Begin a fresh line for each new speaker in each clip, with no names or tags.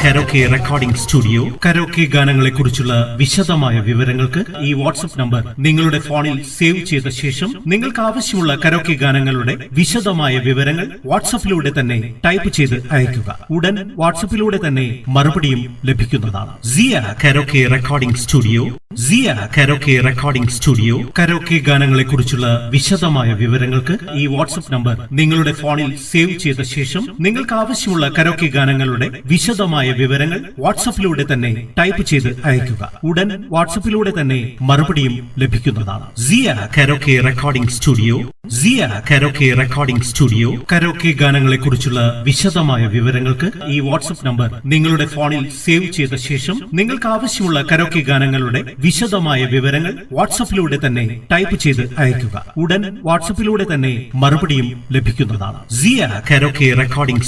Karaoke recording studio karaoke ഗാനങ്ങളെ കുറിച്ചുള്ള വിശദമായ വിവരങ്ങൾക്ക് ഈ വാട്സ്ആപ്പ് നമ്പർ നിങ്ങളുടെ ഫോണിൽ സേവ് ചെയ്ത ശേഷം നിങ്ങൾക്ക് ആവശ്യമുള്ള കരോക്കെ ഗാനങ്ങളുടെ വിശദമായ വിവരങ്ങൾ വാട്സ്ആപ്പിലൂടെ തന്നെ ടൈപ്പ് ചെയ്ത് അയയ്ക്കുക. ഉടൻ വാട്സ്ആപ്പിലൂടെ തന്നെ മറുപടിയും ലഭിക്കുന്നതാണ്. സിയ കരോക്കെ റെക്കോർഡിംഗ് സ്റ്റുഡിയോ കരോക്കെ ഗാനങ്ങളെ കുറിച്ചുള്ള വിശദമായ വിവരങ്ങൾക്ക് ഈ വാട്സ്ആപ്പ് നമ്പർ നിങ്ങളുടെ ഫോണിൽ സേവ് ചെയ്ത ശേഷം നിങ്ങൾക്ക് ആവശ്യമുള്ള കരോക്കെ ഗാനങ്ങളുടെ വിശദമായ വിവരങ്ങൾ വാട്സ്ആപ്പിലൂടെ തന്നെ ടൈപ്പ് ചെയ്ത് അയയ്ക്കുക. ഉടൻ വാട്സ്ആപ്പിലൂടെ തന്നെ മറുപടിയും ലഭിക്കുന്നതാണ്. സിയ കരോക്കെ റെക്കോർഡിംഗ് സ്റ്റുഡിയോ കരോക്കെ ഗാനങ്ങളെ കുറിച്ചുള്ള വിശദമായ വിവരങ്ങൾക്ക് ഈ വാട്സ്ആപ്പ് നമ്പർ നിങ്ങളുടെ ഫോണിൽ സേവ് ചെയ്ത ശേഷം നിങ്ങൾക്ക് ആവശ്യമുള്ള കരോക്കെ ഗാനങ്ങളുടെ വിശദമായ വിവരങ്ങൾ വാട്സ്ആപ്പിലൂടെ തന്നെ ടൈപ്പ് ചെയ്ത് അയയ്ക്കുക. ഉടൻ വാട്സ്ആപ്പിലൂടെ തന്നെ മറുപടിയും ലഭിക്കുന്നതാണ്. സിയ കരോക്കെ റെക്കോർഡിംഗ്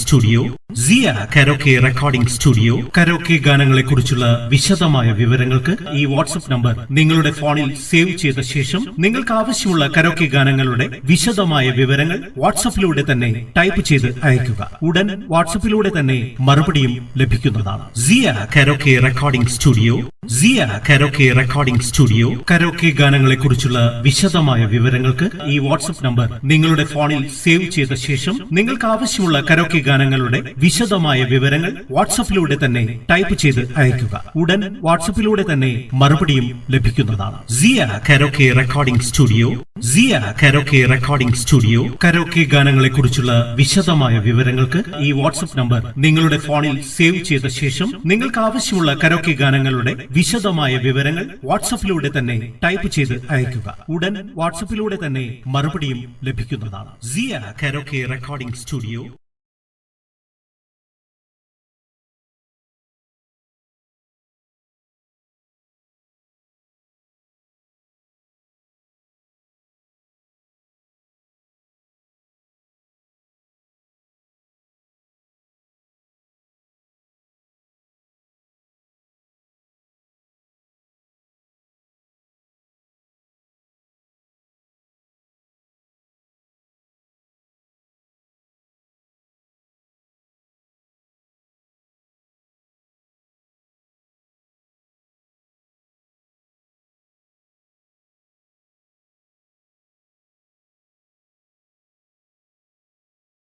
സ്റ്റുഡിയോ കരോക്കെ ഗാനങ്ങളെ കുറിച്ചുള്ള വിശദമായ വിവരങ്ങൾക്ക് ഈ വാട്സ്ആപ്പ് നമ്പർ നിങ്ങളുടെ ഫോണിൽ സേവ് ചെയ്ത ശേഷം നിങ്ങൾക്ക് ആവശ്യമുള്ള കരോക്കെ ഗാനങ്ങളുടെ വിശദമായ വിവരങ്ങൾ വാട്സ്ആപ്പിലൂടെ തന്നെ ടൈപ്പ് ചെയ്ത് അയയ്ക്കുക. ഉടൻ വാട്സ്ആപ്പിലൂടെ തന്നെ മറുപടിയും ലഭിക്കുന്നതാണ്. സിയ കരോക്കെ റെക്കോർഡിംഗ് സ്റ്റുഡിയോ കരോക്കെ ഗാനങ്ങളെ കുറിച്ചുള്ള വിശദമായ വിവരങ്ങൾക്ക് ഈ വാട്സ്ആപ്പ് നമ്പർ നിങ്ങളുടെ ഫോണിൽ സേവ് ചെയ്ത ശേഷം നിങ്ങൾക്ക് ആവശ്യമുള്ള കരോക്കെ ഗാനങ്ങളുടെ വിശദമായ വിവരങ്ങൾ വാട്സ്ആപ്പിലൂടെ തന്നെ ടൈപ്പ് ചെയ്ത് അയയ്ക്കുക. ഉടൻ വാട്സ്ആപ്പിലൂടെ തന്നെ മറുപടിയും ലഭിക്കുന്നതാണ്. സിയ കരോക്കെ റെക്കോർഡിംഗ് സ്റ്റുഡിയോ കരോക്കെ ഗാനങ്ങളെ കുറിച്ചുള്ള വിശദമായ വിവരങ്ങൾക്ക് ഈ വാട്സ്ആപ്പ് നമ്പർ നിങ്ങളുടെ ഫോണിൽ സേവ് ചെയ്ത ശേഷം നിങ്ങൾക്ക് ആവശ്യമുള്ള കരോക്കെ ഗാനങ്ങളുടെ വിശദമായ വിവരങ്ങൾ വാട്സ്ആപ്പിലൂടെ തന്നെ ടൈപ്പ് ചെയ്ത് അയയ്ക്കുക. ഉടൻ വാട്സ്ആപ്പിലൂടെ തന്നെ മറുപടിയും ലഭിക്കുന്നതാണ്. സിയ കരോക്കെ റെക്കോർഡിംഗ് സ്റ്റുഡിയോ